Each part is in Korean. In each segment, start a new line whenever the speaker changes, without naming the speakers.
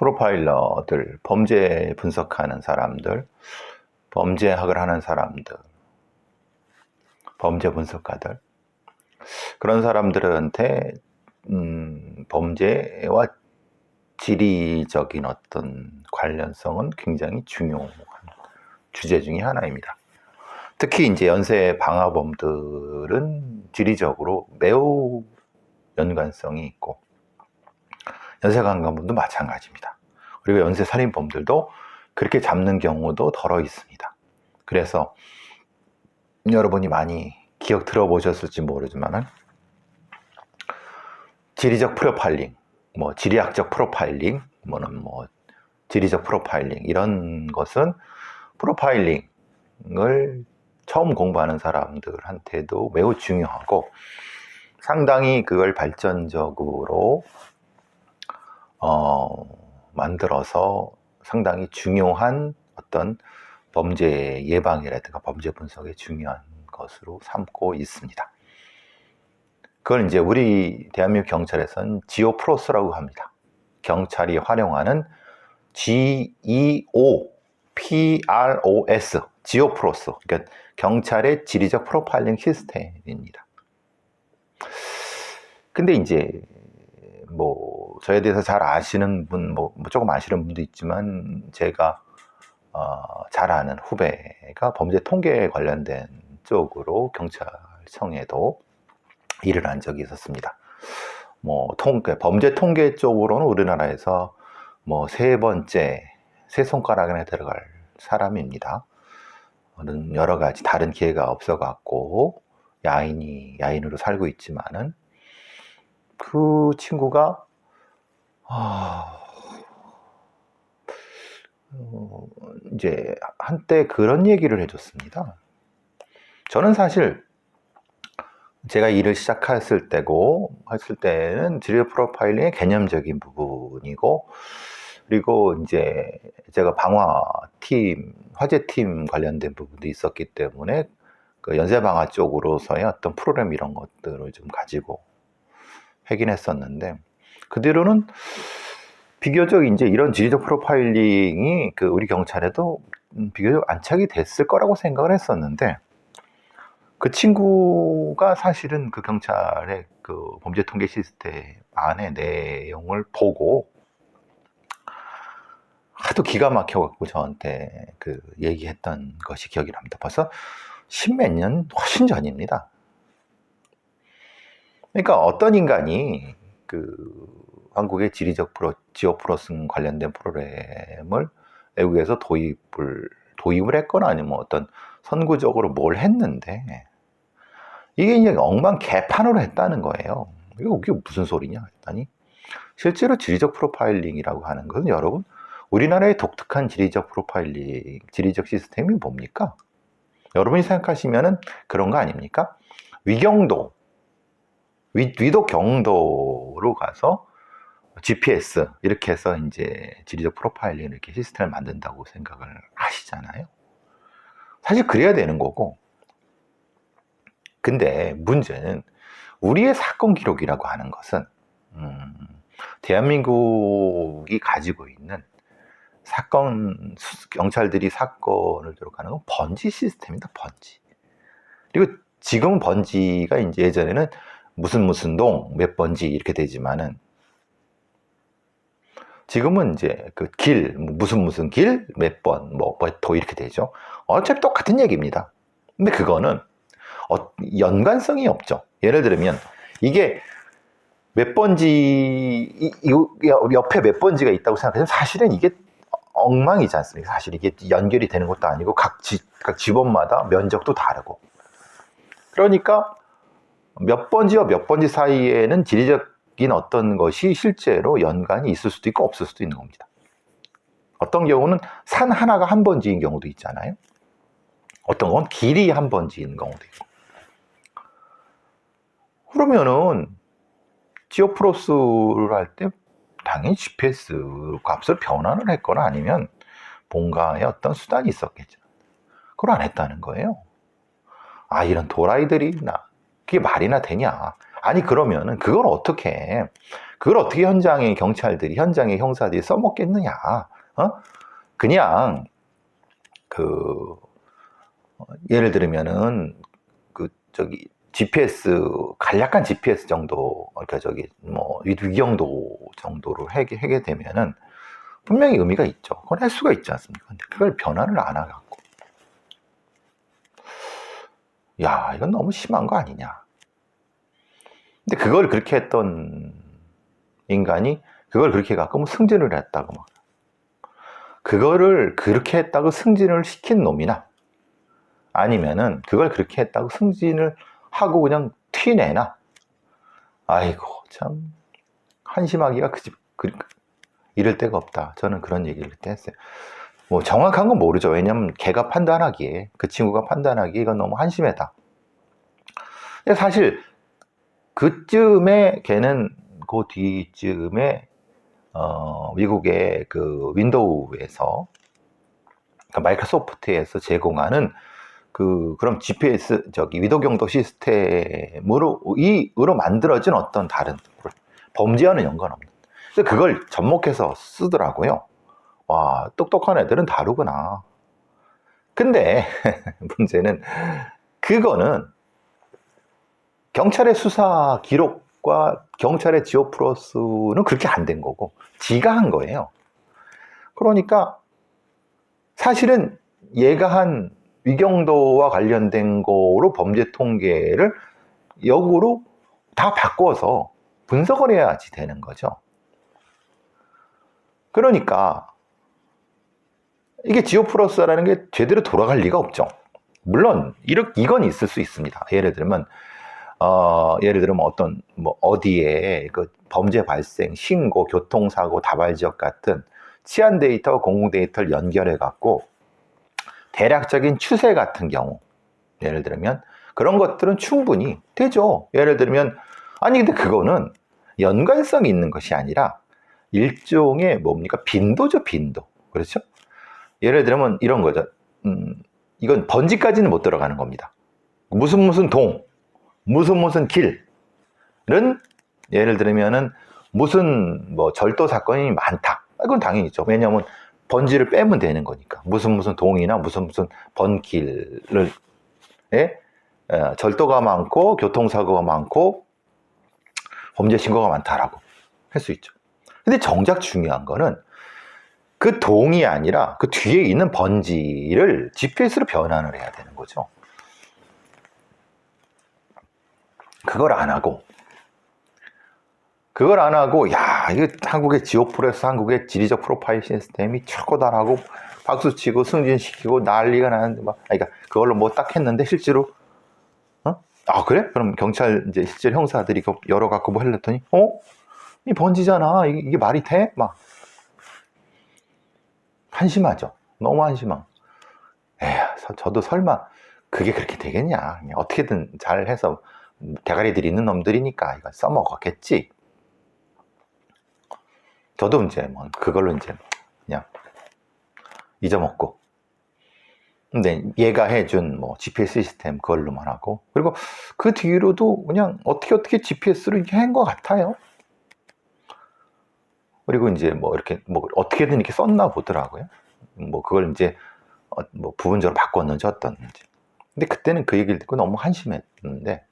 프로파일러들, 범죄 분석하는 사람들, 범죄학을 하는 사람들, 범죄 분석가들, 그런 사람들한테 범죄와 지리적인 어떤 관련성은 굉장히 중요한 주제 중에 하나입니다. 특히 이제 연쇄 방화범들은 지리적으로 매우 연관성이 있고, 연쇄 강간범도 마찬가지입니다. 그리고 연쇄 살인범들도 그렇게 잡는 경우도 덜어 있습니다. 그래서 여러분이 많이 기억 들어보셨을지 모르지만은 지리적 프로파일링, 지리학적 프로파일링, 지리적 프로파일링, 이런 것은 프로파일링을 처음 공부하는 사람들한테도 매우 중요하고, 상당히 그걸 발전적으로 만들어서 상당히 중요한 어떤 범죄 예방이라든가 범죄 분석에 중요한 것으로 삼고 있습니다. 그걸 이제 우리 대한민국 경찰에서는 지오프로스라고 합니다. 경찰이 활용하는 GEOPROS, 지오프로스, 그러니까 경찰의 지리적 프로파일링 시스템입니다. 근데 이제 저에 대해서 잘 아시는 분, 조금 아시는 분도 있지만, 제가 잘 아는 후배가 범죄 통계에 관련된 쪽으로 경찰청에도 일을 한 적이 있었습니다. 범죄 통계 쪽으로는 우리나라에서 세 번째, 세 손가락 안에 들어갈 사람입니다. 여러 가지 다른 기회가 없어갖고 야인으로 살고 있지만은, 그 친구가 이제 한때 그런 얘기를 해줬습니다. 저는 사실 제가 일을 시작했을 때는 지리적 프로파일링의 개념적인 부분이고, 그리고 이제 제가 방화팀, 화재팀 관련된 부분도 있었기 때문에 그 연쇄방화 쪽으로서의 어떤 프로그램 이런 것들을 좀 가지고 하긴 했었는데, 그 뒤로는 비교적 이제 이런 지리적 프로파일링이 우리 경찰에도 비교적 안착이 됐을 거라고 생각을 했었는데, 그 친구가 사실은 그 경찰의 그 범죄 통계 시스템 안의 내용을 보고 하도 기가 막혀갖고 저한테 얘기했던 것이 기억이 납니다. 벌써 십몇 년 훨씬 전입니다. 그러니까 어떤 인간이 한국의 지오프로스 관련된 프로그램을 외국에서 도입을 했거나 아니면 어떤 선구적으로 뭘 했는데, 이게 이제 엉망개판으로 했다는 거예요. 이게 무슨 소리냐 했더니, 실제로 지리적 프로파일링이라고 하는 것은 여러분, 우리나라의 독특한 지리적 프로파일링, 지리적 시스템이 뭡니까? 여러분이 생각하시면은 그런 거 아닙니까? 위도 경도로 가서 GPS 이렇게 해서 이제 지리적 프로파일링 이렇게 시스템을 만든다고 생각을 하시잖아요. 사실 그래야 되는 거고, 근데 문제는 우리의 사건 기록이라고 하는 것은 대한민국이 가지고 있는 경찰들이 사건을 기록하는 건 번지 시스템이다, 번지. 그리고 지금은 번지가 이제 예전에는 무슨 동 몇 번지 이렇게 되지만은, 지금은 이제 무슨 길 몇 번 몇 호 이렇게 되죠. 어차피 똑같은 얘기입니다. 근데 그거는 연관성이 없죠. 예를 들면 이게 몇 번지, 옆에 몇 번지가 있다고 생각하면 사실은 이게 엉망이지 않습니까? 사실 이게 연결이 되는 것도 아니고 각 지번마다 면적도 다르고, 그러니까 몇 번지와 몇 번지 사이에는 지리적인 어떤 것이 실제로 연관이 있을 수도 있고 없을 수도 있는 겁니다. 어떤 경우는 산 하나가 한 번지인 경우도 있잖아요. 어떤 건 길이 한 번지인 경우도 있고. 그러면은 지오프로스를 할 때 당연히 GPS 값을 변환을 했거나 아니면 뭔가의 어떤 수단이 있었겠죠. 그걸 안 했다는 거예요. 이런 도라이들이 그게 말이나 되냐. 아니 그러면은 그걸 어떻게 해? 그걸 어떻게 현장의 경찰들이, 현장의 형사들이 써먹겠느냐. 그냥 예를 들면은 GPS, 간략한 GPS 정도, 그러니까 위경도 정도로 하게 되면은 분명히 의미가 있죠. 그건 할 수가 있지 않습니까? 근데 그걸 변화를 안 해갖고, 야, 이건 너무 심한 거 아니냐. 근데 그걸 그렇게 했던 인간이 그걸 그렇게 갖고 승진을 했다고 막. 그거를 그렇게 했다고 승진을 시킨 놈이나 아니면은 그걸 그렇게 했다고 승진을 하고 그냥 튀내나. 아이고, 참 한심하기가 이럴 데가 없다. 저는 그런 얘기를 그때 했어요. 뭐 정확한 건 모르죠. 왜냐면 걔가 판단하기에, 그 친구가 판단하기에 이건 너무 한심하다. 근데 사실 그쯤에 걔는 그 뒤쯤에 미국의 그 윈도우에서, 그러니까 마이크로소프트에서 제공하는 그럼 GPS 위도 경도 시스템으로 만들어진 어떤 다른 범죄와는 연관없는. 그래서 그걸 접목해서 쓰더라고요. 와, 똑똑한 애들은 다르구나. 근데 문제는 그거는 경찰의 수사 기록과 경찰의 지오프로스는 그렇게 안 된 거고 지가 한 거예요. 그러니까 사실은 얘가 한 위경도와 관련된 거로 범죄 통계를 역으로 다 바꿔서 분석을 해야지 되는 거죠. 그러니까 이게 지오프로스라는 게 제대로 돌아갈 리가 없죠. 물론 이건 있을 수 있습니다. 예를 들면 어떤 어디에 그 범죄 발생, 신고, 교통사고, 다발지역 같은 치안 데이터와 공공 데이터를 연결해 갖고 대략적인 추세 같은 경우, 예를 들면 그런 것들은 충분히 되죠. 예를 들면 근데 그거는 연관성이 있는 것이 아니라 일종의 빈도죠, 빈도. 그렇죠? 예를 들면 이런 거죠. 이건 번지까지는 못 들어가는 겁니다. 무슨 동, 무슨 길은 예를 들면은 무슨 절도 사건이 많다. 그건 당연히 있죠. 왜냐하면 번지를 빼면 되는 거니까. 무슨 동이나 무슨 번길을 절도가 많고 교통사고가 많고 범죄 신고가 많다라고 할 수 있죠. 근데 정작 중요한 거는 그 동이 아니라 그 뒤에 있는 번지를 GPS로 변환을 해야 되는 거죠. 그걸 안 하고, 야, 이거 한국의 지오프로스, 한국의 지리적 프로파일 시스템이 최고다라고 박수치고 승진시키고 난리가 나는데, 그러니까 그걸로 딱 했는데 실제로, 그래? 그럼 경찰 이제 실제 형사들이 열어갖고 하려더니, 이 번지잖아. 이게 말이 돼? 한심하죠. 너무 한심한. 저도 설마 그게 그렇게 되겠냐. 어떻게든 잘 해서 대가리들이 있는 놈들이니까 이거 써먹었겠지. 저도 이제 그걸로 이제 그냥 잊어먹고. 근데 얘가 해준 GPS 시스템 그걸로만 하고, 그리고 그 뒤로도 그냥 어떻게 GPS로 이렇게 한 것 같아요. 그리고 이제 이렇게 어떻게든 이렇게 썼나 보더라고요. 그걸 이제 부분적으로 바꿨는지 어떻는지. 근데 그때는 그 얘기를 듣고 너무 한심했는데,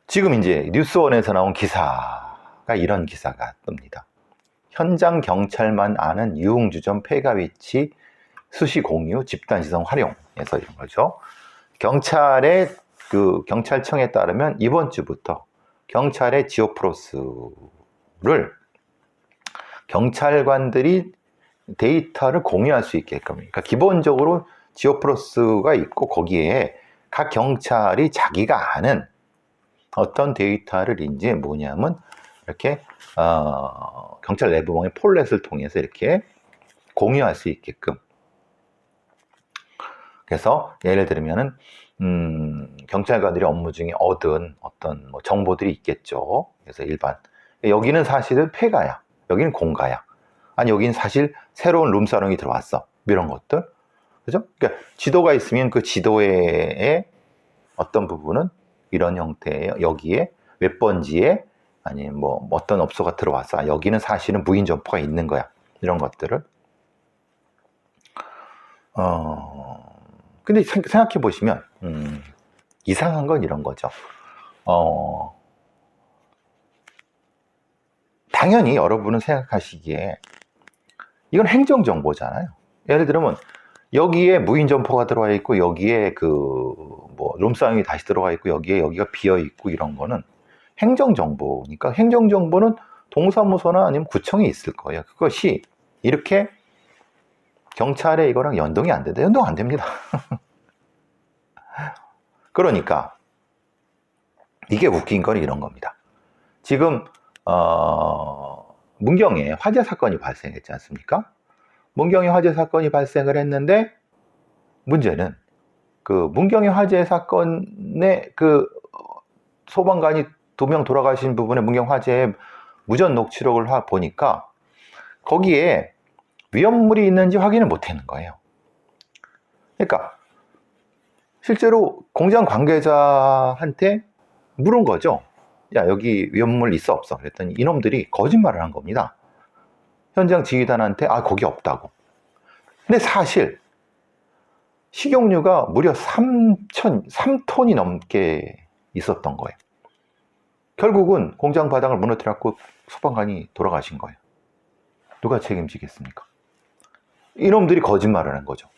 지금 이제 뉴스원에서 나온 기사가 이런 기사가 뜹니다. 현장 경찰만 아는 유흥주점 폐가 위치 수시 공유 집단 시선 활용해서 이런 거죠. 경찰의 경찰청에 따르면 이번 주부터 경찰의 지오프로스를 경찰관들이 데이터를 공유할 수 있게끔, 그러니까 기본적으로 지오프로스가 있고 거기에 각 경찰이 자기가 아는 어떤 데이터를 이제 이렇게 경찰 내부망의 폴렛을 통해서 이렇게 공유할 수 있게끔. 그래서 예를 들면은 경찰관들이 업무 중에 얻은 어떤 정보들이 있겠죠. 그래서 여기는 사실은 폐가야, 여기는 공가야, 여기는 사실 새로운 룸사롱이 들어왔어, 이런 것들. 그죠? 그러니까 지도가 있으면 그 지도의 어떤 부분은 이런 형태의, 여기에 몇 번지에 아니면 뭐 어떤 업소가 들어와서 아, 여기는 사실은 무인 점포가 있는 거야. 이런 것들을. 근데 생각해 보시면, 이상한 건 이런 거죠. 당연히 여러분은 생각하시기에 이건 행정정보잖아요. 예를 들면 여기에 무인 점포가 들어와 있고 여기에 뭐 룸사롱이 다시 들어와 있고 여기가 비어 있고 이런 거는 행정정보니까 행정정보는 동사무소나 아니면 구청에 있을 거예요. 그것이 이렇게 경찰에 이거랑 연동이 안 된다. 연동 안 됩니다. 그러니까 이게 웃긴 건 이런 겁니다. 지금 문경에 화재 사건이 발생했지 않습니까? 문경에 화재 사건이 발생을 했는데 문제는 그 문경의 화재 사건에 그 소방관이 2명 돌아가신 부분에 문경 화재의 무전 녹취록을 보니까 거기에 위험물이 있는지 확인을 못 하는 거예요. 그러니까 실제로 공장 관계자한테 물은 거죠. 야, 여기 위험물 있어 없어? 그랬더니 이놈들이 거짓말을 한 겁니다. 현장 지휘단한테 아, 거기 없다고. 근데 사실 식용유가 무려 3톤이 넘게 있었던 거예요. 결국은 공장 바닥을 무너뜨렸고 소방관이 돌아가신 거예요. 누가 책임지겠습니까? 이놈들이 거짓말을 한 거죠.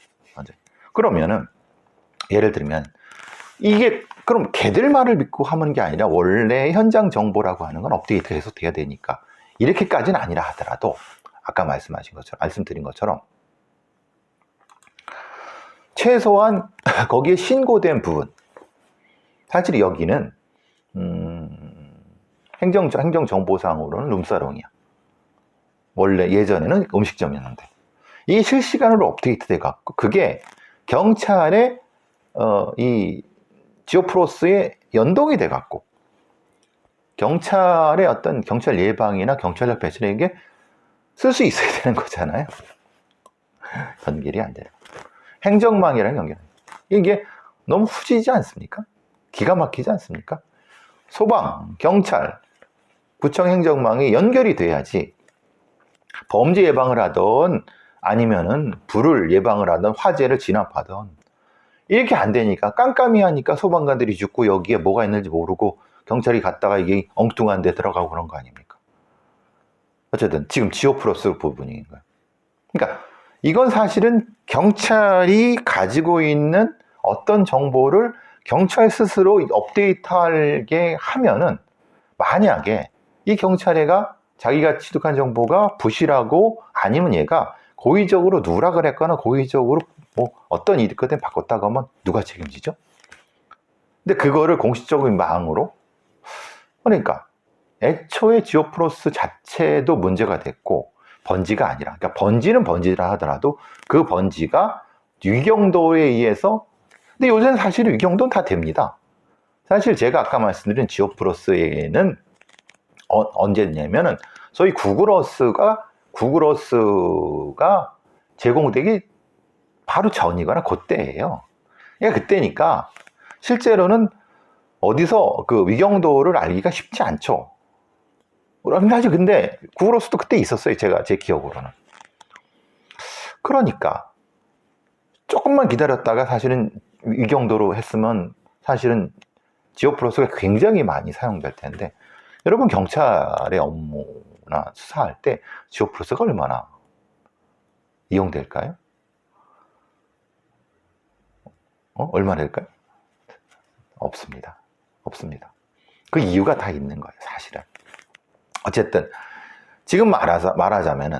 그러면은 예를 들면 이게 그럼 걔들 말을 믿고 하는 게 아니라 원래 현장 정보라고 하는 건 업데이트가 계속 돼야 되니까 이렇게까지는 아니라 하더라도 아까 말씀드린 것처럼 최소한 거기에 신고된 부분, 사실 여기는 행정정보상으로는 룸사롱이야. 원래 예전에는 음식점이었는데 이게 실시간으로 업데이트 돼 갖고 그게 경찰의 이 지오프로스에 연동이 돼 갖고 경찰의 어떤 경찰 예방이나 경찰력 배출에게 쓸 수 있어야 되는 거잖아요. 연결이 안 되는. 행정망이랑 연결. 이게 너무 후지지 않습니까? 기가 막히지 않습니까? 소방, 경찰, 구청 행정망이 연결이 돼야지 범죄 예방을 하던 아니면은 불을 예방을 하던 화재를 진압하던 이렇게 안 되니까 깜깜이 하니까 소방관들이 죽고 여기에 뭐가 있는지 모르고 경찰이 갔다가 이게 엉뚱한 데 들어가고 그런 거 아닙니까? 어쨌든 지금 지오플러스 부분인 거예요. 그러니까 이건 사실은 경찰이 가지고 있는 어떤 정보를 경찰 스스로 업데이트하게 하면은 만약에 이 경찰애가 자기가 취득한 정보가 부실하고 아니면 얘가 고의적으로 누락을 했거나 고의적으로 뭐 어떤 일이 있거든 바꿨다고 하면 누가 책임지죠? 근데 그거를 공식적인 망으로 그러니까 애초에 지오플러스 자체도 문제가 됐고 번지가 아니라 그러니까 번지는 번지라 하더라도 그 번지가 위경도에 의해서 근데 요새는 사실 위경도는 다 됩니다. 사실 제가 아까 말씀드린 지오플러스에는 언제냐면은 소위 구글어스가 제공되기 바로 전이거나 그때예요. 그러니까 그때니까 실제로는 어디서 그 위경도를 알기가 쉽지 않죠. 사실 근데 구글어스도 그때 있었어요. 제 기억으로는. 그러니까 조금만 기다렸다가 사실은 위경도로 했으면 사실은 지오플러스가 굉장히 많이 사용될 텐데 여러분 경찰의 업무나 수사할 때 지오플러스가 얼마나 이용될까요? 얼마나 될까요? 없습니다. 그 이유가 다 있는 거예요, 사실은. 어쨌든 지금 말하자면은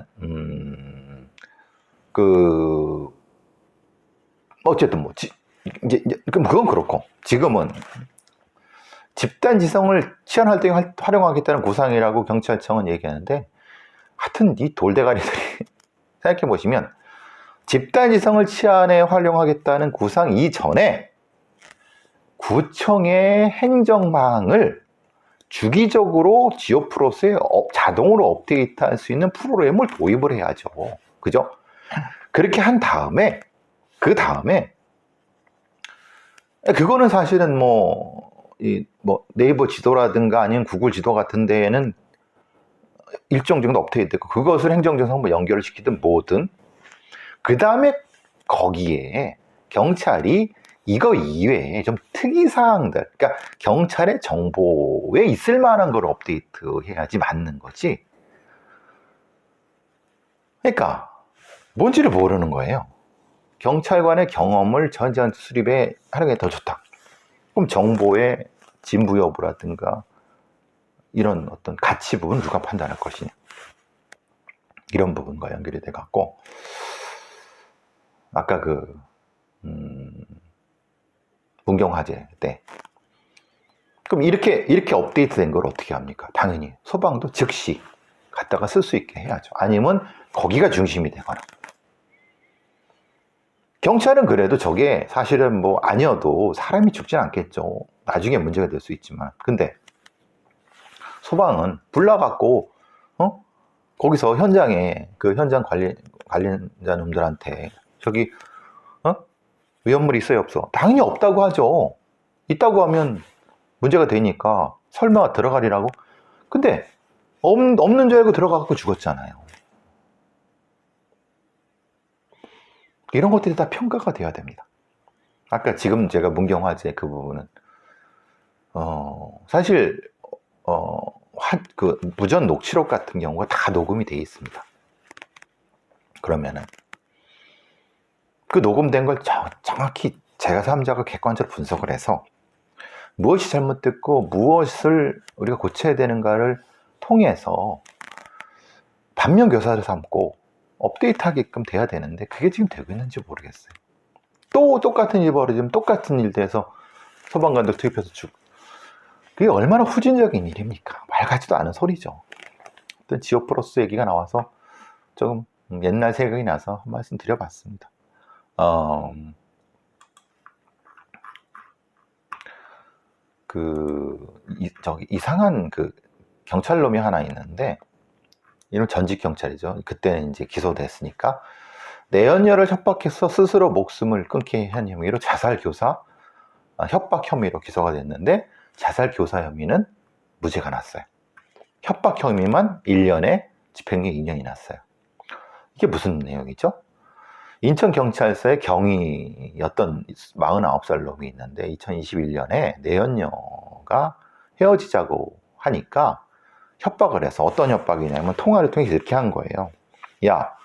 어쨌든 뭐 이제 그건 그렇고 지금은 집단 지성을 치안 활동에 활용하겠다는 구상이라고 경찰청은 얘기하는데 하여튼 이 돌대가리들이 생각해 보시면 집단 지성을 치안에 활용하겠다는 구상 이전에 구청의 행정망을 주기적으로 지오프로스에 자동으로 업데이트할 수 있는 프로그램을 도입을 해야죠. 그죠? 그렇게 한 다음에 그거는 사실은 뭐 뭐 네이버 지도라든가 아니면 구글 지도 같은 데에는 일정 정도 업데이트되고 그것을 행정정상부 연결을 시키든 뭐든 그 다음에 거기에 경찰이 이거 이외에 좀 특이사항들, 그러니까 경찰의 정보에 있을 만한 걸 업데이트 해야지 맞는 거지. 그러니까 뭔지를 모르는 거예요. 경찰관의 경험을 전지한테 수립에 하는 게 더 좋다. 그럼 정보의 진부 여부라든가 이런 어떤 가치 부분 누가 판단할 것이냐. 이런 부분과 연결이 돼 갖고 아까 문경화재 때 그럼 이렇게 업데이트된 걸 어떻게 합니까? 당연히 소방도 즉시 갖다가 쓸 수 있게 해야죠. 아니면 거기가 중심이 되거나. 경찰은 그래도 저게 사실은 뭐 아니어도 사람이 죽진 않겠죠. 나중에 문제가 될 수 있지만. 근데 소방은 불나갖고 거기서 현장에 그 현장 관련자 놈들한테 저기 위험물이 있어요 없어? 당연히 없다고 하죠. 있다고 하면 문제가 되니까 설마 들어가리라고? 근데 없는 줄 알고 들어가갖고 죽었잖아요. 이런 것들이 다 평가가 돼야 됩니다. 아까 지금 제가 문경화재 그 부분은 사실 그 무전 녹취록 같은 경우가 다 녹음이 돼 있습니다. 그러면은 그 녹음된 걸 정확히 제가 삼자가 객관적으로 분석을 해서 무엇이 잘못됐고 무엇을 우리가 고쳐야 되는가를 통해서 반면교사를 삼고 업데이트하게끔 돼야 되는데 그게 지금 되고 있는지 모르겠어요. 또 똑같은 일이 벌어지면 똑같은 일 돼서 소방관들 투입해서 그게 얼마나 후진적인 일입니까? 말 같지도 않은 소리죠. 어떤 지오 플러스 얘기가 나와서 조금 옛날 생각이 나서 한 말씀 드려봤습니다. 이상한 경찰놈이 하나 있는데, 이런 전직 경찰이죠. 그때는 이제 기소됐으니까, 내연녀를 협박해서 스스로 목숨을 끊게 한 혐의로 자살교사, 협박 혐의로 기소가 됐는데, 자살교사 혐의는 무죄가 났어요. 협박 혐의만 1년에 집행유예 2년이 났어요. 이게 무슨 내용이죠? 인천경찰서에 경위였던 49살 놈이 있는데 2021년에 내연녀가 헤어지자고 하니까 협박을 해서, 어떤 협박이냐면 통화를 통해서 이렇게 한 거예요. 야,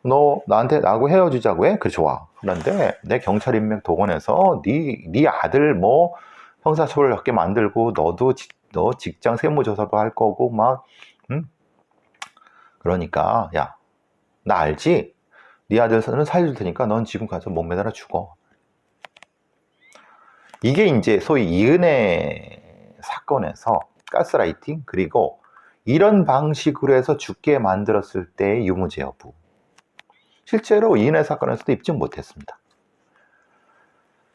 너 나하고 헤어지자고 해? 그래, 좋아. 그런데 내 경찰 인맥 동원해서 네 아들 뭐 형사처벌 받게 만들고 너 직장 세무조사도 할 거고 막 그러니까 야, 나 알지? 네 아들은 살려줄 테니까 넌 지금 가서 목 매달아 죽어. 이게 이제 소위 이은혜 사건에서 가스라이팅, 그리고 이런 방식으로 해서 죽게 만들었을 때의 유무죄 여부. 실제로 이은혜 사건에서도 입증 못했습니다.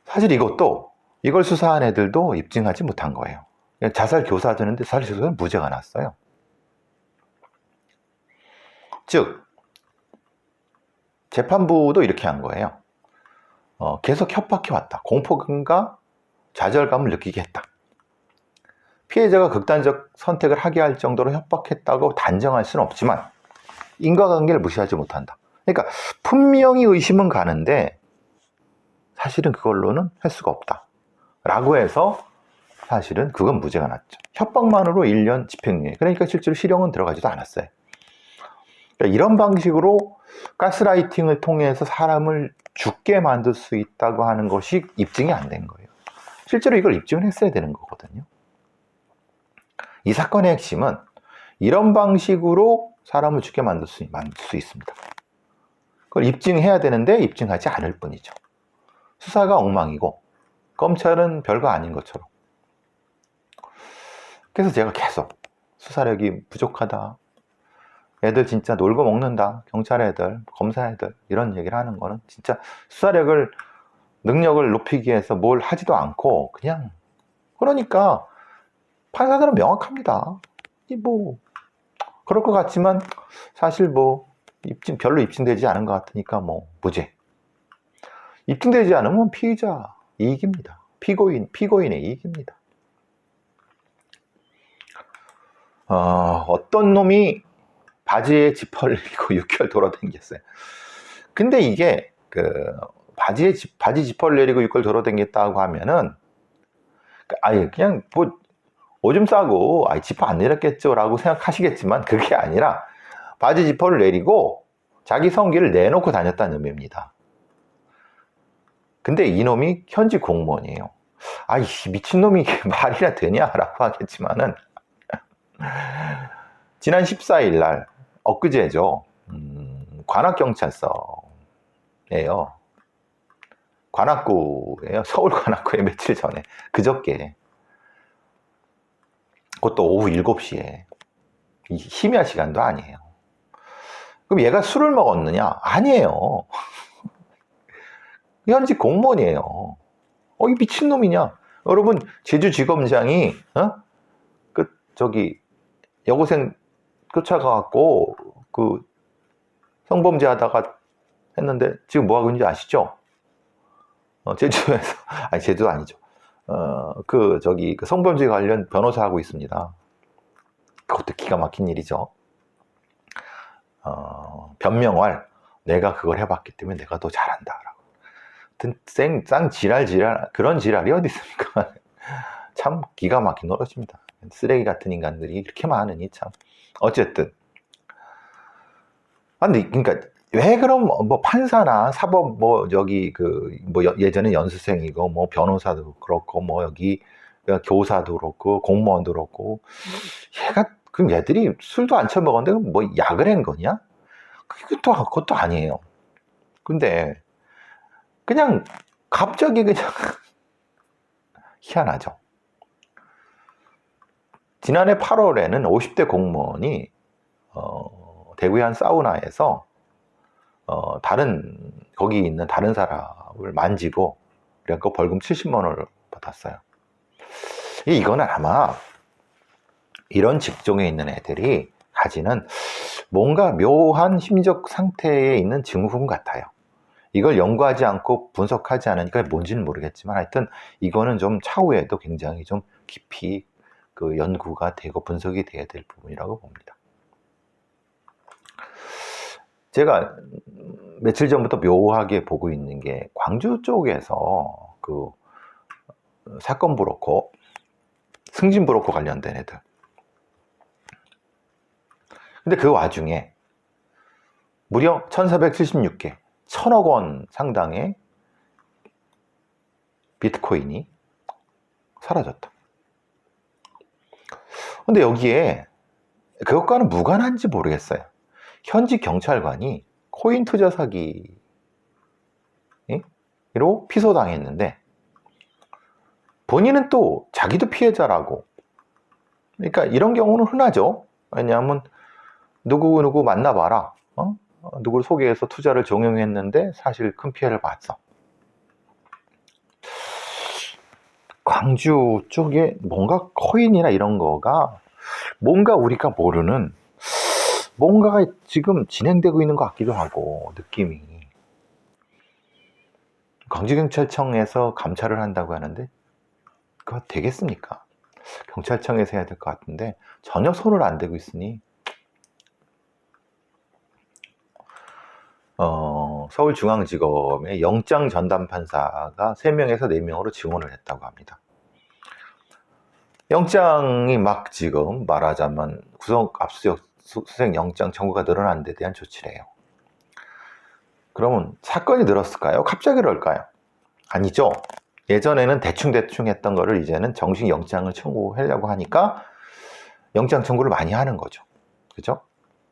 사실 이걸 수사한 애들도 입증하지 못한 거예요. 자살 교사 되는데 자살 교사는 무죄가 났어요. 즉 재판부도 이렇게 한 거예요. 계속 협박해왔다. 공포감과 좌절감을 느끼게 했다. 피해자가 극단적 선택을 하게 할 정도로 협박했다고 단정할 수는 없지만 인과관계를 무시하지 못한다. 그러니까 분명히 의심은 가는데 사실은 그걸로는 할 수가 없다 라고 해서 사실은 그건 무죄가 났죠. 협박만으로 1년 집행유예. 그러니까 실제로 실형은 들어가지도 않았어요. 그러니까 이런 방식으로 가스라이팅을 통해서 사람을 죽게 만들 수 있다고 하는 것이 입증이 안 된 거예요. 실제로 이걸 입증을 했어야 되는 거거든요. 이 사건의 핵심은 이런 방식으로 사람을 죽게 만들 수 있습니다. 그걸 입증해야 되는데 입증하지 않을 뿐이죠. 수사가 엉망이고 검찰은 별거 아닌 것처럼. 그래서 제가 계속 수사력이 부족하다, 애들 진짜 놀고 먹는다, 경찰 애들, 검사 애들, 이런 얘기를 하는 거는 진짜 수사력을, 능력을 높이기 위해서 뭘 하지도 않고 그냥, 그러니까 판사들은 명확합니다. 그럴 것 같지만 사실 별로 입증되지 않은 것 같으니까 무죄. 입증되지 않으면 피의자 이익입니다. 피고인의 이익입니다. 어떤 놈이 바지에 지퍼를 내리고 6개월 돌아다녔어요. 근데 이게 바지 지퍼를 내리고 6개월 돌아다녔다고 하면은 아예 그냥 뭐 오줌 싸고 지퍼 안 내렸겠죠 라고 생각하시겠지만 그게 아니라 바지 지퍼를 내리고 자기 성기를 내놓고 다녔다는 의미입니다. 근데 이놈이 현직 공무원이에요. 아이 미친놈이 이게 말이나 되냐라고 하겠지만은 지난 14일 날 엊그제죠. 관악경찰서예요. 관악구예요. 서울 관악구에 며칠 전에 그저께 그것도 오후 7시에 심야 시간도 아니에요. 그럼 얘가 술을 먹었느냐? 아니에요. 현직 공무원이에요. 이 미친놈이냐? 여러분 제주지검장이 여고생 쫓아가갖고 성범죄 하다가 했는데 지금 뭐 하고 있는지 아시죠? 제주도에서 아니 제주도 아니죠. 성범죄 관련 변호사 하고 있습니다. 그것도 기가 막힌 일이죠. 변명할 내가 그걸 해봤기 때문에 내가 더 잘한다라고. 쌍 지랄 그런 지랄이 어디 있습니까? 참 기가 막힌 노릇입니다. 쓰레기 같은 인간들이 이렇게 많으니 참. 어쨌든 근데 그러니까 왜 그럼 뭐 판사나 사법 예전에 연수생이고 뭐 변호사도 그렇고 뭐 여기 교사도 그렇고 공무원도 그렇고 그럼 얘들이 술도 안 처먹었는데 뭐 약을 한 거냐? 그것도 아니에요. 근데 그냥 갑자기 그냥 희한하죠. 지난해 8월에는 50대 공무원이 대구의 한 사우나에서 거기 있는 다른 사람을 만지고 그래서 벌금 70만 원을 받았어요. 이거는 아마 이런 직종에 있는 애들이 가지는 뭔가 묘한 심적 상태에 있는 증후군 같아요. 이걸 연구하지 않고 분석하지 않으니까 뭔지는 모르겠지만 하여튼 이거는 좀 차후에도 굉장히 좀 깊이 연구가 되고 분석이 돼야 될 부분이라고 봅니다. 제가 며칠 전부터 묘하게 보고 있는 게 광주 쪽에서 사건 브로커, 승진 브로커 관련된 애들. 근데 그 와중에 무려 1476개, 1000억 원 상당의 비트코인이 사라졌다. 근데 여기에 그것과는 무관한지 모르겠어요. 현직 경찰관이 코인 투자 사기로 피소당했는데 본인은 또 자기도 피해자라고. 그러니까 이런 경우는 흔하죠. 왜냐하면 누구 만나봐라. 누구를 소개해서 투자를 종용했는데 사실 큰 피해를 봤어. 광주 쪽에 뭔가 코인이나 이런 거가 뭔가 우리가 모르는 뭔가가 지금 진행되고 있는 것 같기도 하고 느낌이. 광주경찰청에서 감찰을 한다고 하는데 그거 되겠습니까? 경찰청에서 해야 될 것 같은데 전혀 손을 안 대고 있으니 서울중앙지검의 영장 전담 판사가 3명에서 4명으로 증언을 했다고 합니다. 영장이 막 지금 말하자면 구속 압수수색 수색 영장 청구가 늘어난 데 대한 조치래요. 그러면 사건이 늘었을까요? 갑자기 그럴까요? 아니죠. 예전에는 대충 했던 거를 이제는 정식 영장을 청구하려고 하니까 영장 청구를 많이 하는 거죠. 그죠?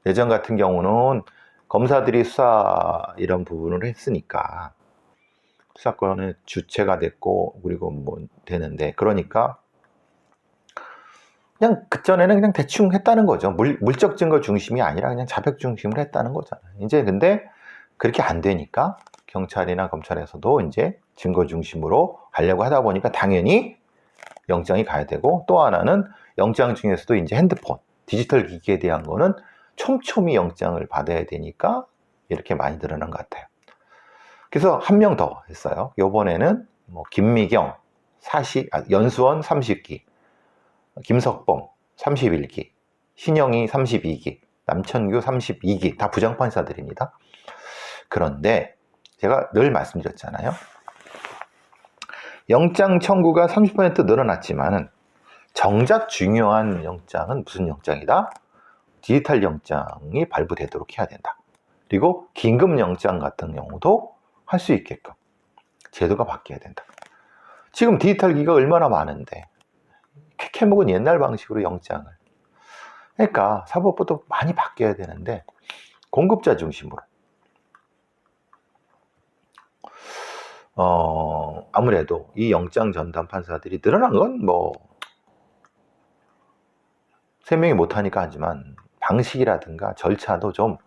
예전 같은 경우는 검사들이 수사 이런 부분을 했으니까 수사권의 주체가 됐고 그리고 뭐 되는데 그러니까 그냥 그전에는 그냥 대충 했다는 거죠. 물적 증거 중심이 아니라 그냥 자백 중심으로 했다는 거잖아요. 이제 근데 그렇게 안 되니까 경찰이나 검찰에서도 이제 증거 중심으로 하려고 하다 보니까 당연히 영장이 가야 되고 또 하나는 영장 중에서도 이제 핸드폰, 디지털 기기에 대한 거는 촘촘히 영장을 받아야 되니까 이렇게 많이 늘어난 것 같아요. 그래서 한 명 더 했어요. 이번에는 뭐 김미경 연수원 30기, 김석봉 31기, 신영이 32기, 남천규 32기 다 부장판사들입니다. 그런데 제가 늘 말씀드렸잖아요. 영장 청구가 30% 늘어났지만은 정작 중요한 영장은 무슨 영장이다? 디지털 영장이 발부되도록 해야 된다. 그리고 긴급 영장 같은 경우도 할 수 있게끔 제도가 바뀌어야 된다. 지금 디지털 기가 얼마나 많은데 캐캐묵은 옛날 방식으로 영장을, 그러니까 사법부도 많이 바뀌어야 되는데 공급자 중심으로 아무래도 이 영장 전담 판사들이 늘어난 건 뭐 세명이 못하니까 하지만 방식이라든가 절차도 좀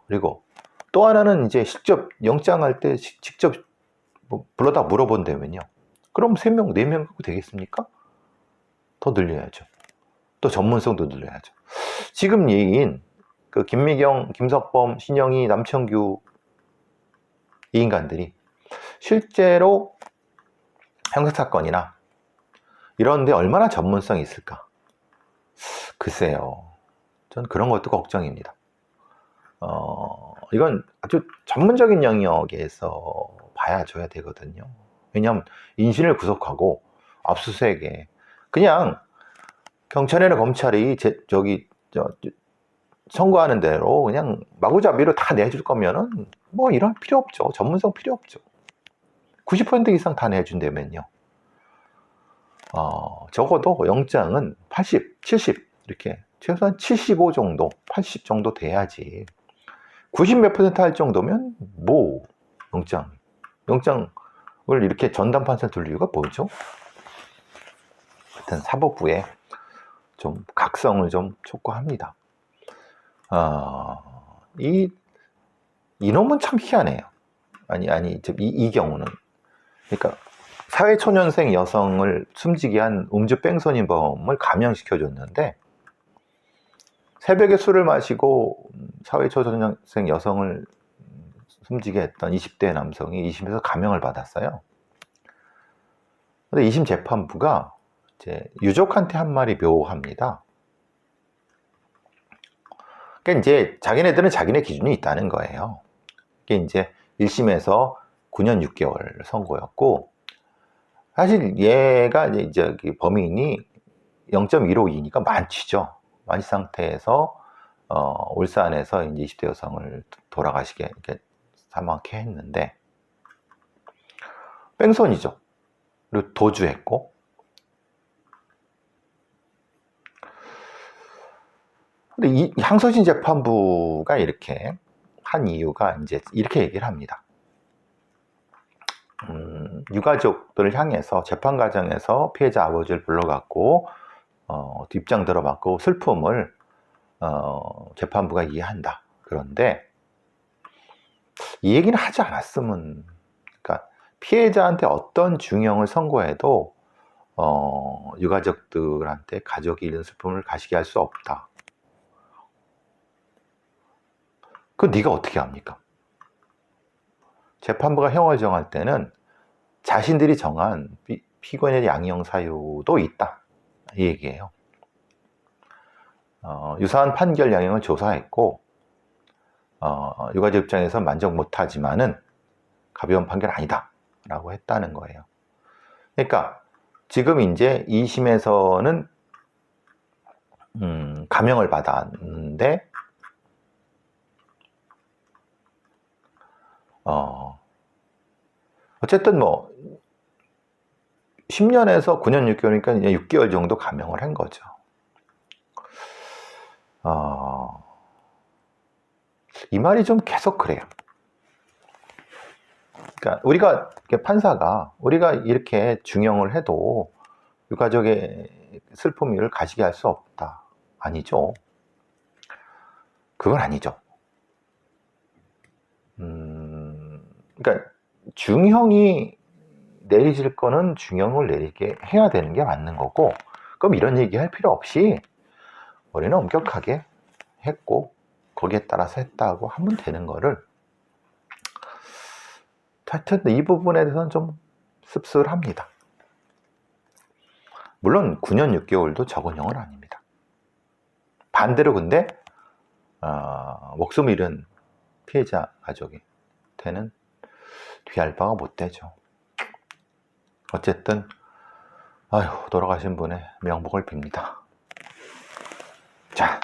그리고 또 하나는 이제 직접 영장할 때 직접 뭐 불러다 물어본다면요. 그럼 3명, 4명 갖고 되겠습니까? 더 늘려야죠. 또 전문성도 늘려야죠. 지금 얘기인 그 김미경, 김석범, 신영희, 남천규 이 인간들이 실제로 형사사건이나 이런 데 얼마나 전문성이 있을까? 글쎄요. 전 그런 것도 걱정입니다. 이건 아주 전문적인 영역에서 봐줘야 되거든요. 왜냐하면 인신을 구속하고 압수수색에 그냥 경찰이나 검찰이 선고하는 대로 그냥 마구잡이로 다 내줄 거면은 뭐 이런 필요 없죠. 전문성 필요 없죠. 90% 이상 다 내준다면요. 적어도 영장은 80, 70 이렇게 최소한 75 정도, 80 정도 돼야지. 90 몇 % 할 정도면 뭐 영장을 이렇게 전담 판사를 둘 이유가 뭐죠? 하여튼 사법부에 좀 각성을 좀 촉구합니다. 이놈은 참 희한해요. 이 경우는. 그러니까 사회초년생 여성을 숨지게 한 음주 뺑소니범을 감형시켜줬는데 새벽에 술을 마시고 사회초년생 여성을 숨지게 했던 20대 남성이 2심에서 감형을 받았어요. 근데 2심 재판부가 이제 유족한테 한 말이 묘합니다. 그러니까 이제 자기네들은 자기네 기준이 있다는 거예요. 이게 이제 1심에서 9년 6개월 선고였고, 사실 얘가 이제 범인이 0.152니까 만취죠. 만취 상태에서 울산에서 이제 20대 여성을 돌아가시게 이렇게 사망케 했는데 뺑소니죠. 그리고 도주했고, 근데 이 항소심 재판부가 이렇게 한 이유가 이제 이렇게 얘기를 합니다. 유가족들을 향해서 재판 과정에서 피해자 아버지를 불러갖고 입장 들어봤고 슬픔을 재판부가 이해한다. 그런데 이 얘기는 하지 않았으면, 그러니까 피해자한테 어떤 중형을 선고해도 유가족들한테 가족이 잃은 슬픔을 가시게 할 수 없다. 그건 네가 어떻게 합니까? 재판부가 형을 정할 때는 자신들이 정한 피고인의 양형 사유도 있다. 이 얘기예요. 유사한 판결 양형을 조사했고 유가족 입장에서 만족 못하지만은 가벼운 판결 아니다 라고 했다는 거예요. 그러니까 지금 이제 2심에서는 감형을 받았는데 어쨌든 뭐 10년에서 9년 6개월이니까 이제 6개월 정도 감형을 한 거죠. 이 말이 좀 계속 그래요. 그러니까 우리가 판사가 우리가 이렇게 중형을 해도 유가족의 슬픔을 가시게 할 수 없다. 아니죠. 그건 아니죠. 그러니까 중형이 내리질 거는 중형을 내리게 해야 되는 게 맞는 거고, 그럼 이런 얘기 할 필요 없이 우리는 엄격하게 했고 거기에 따라서 했다고 하면 되는 거를, 하여튼 이 부분에 대해서는 좀 씁쓸합니다. 물론 9년 6개월도 적은 형은 아닙니다. 반대로 근데 목숨 잃은 피해자 가족이 되는 뒤할 바가 못 되죠. 어쨌든 아휴, 돌아가신 분의 명복을 빕니다. 자,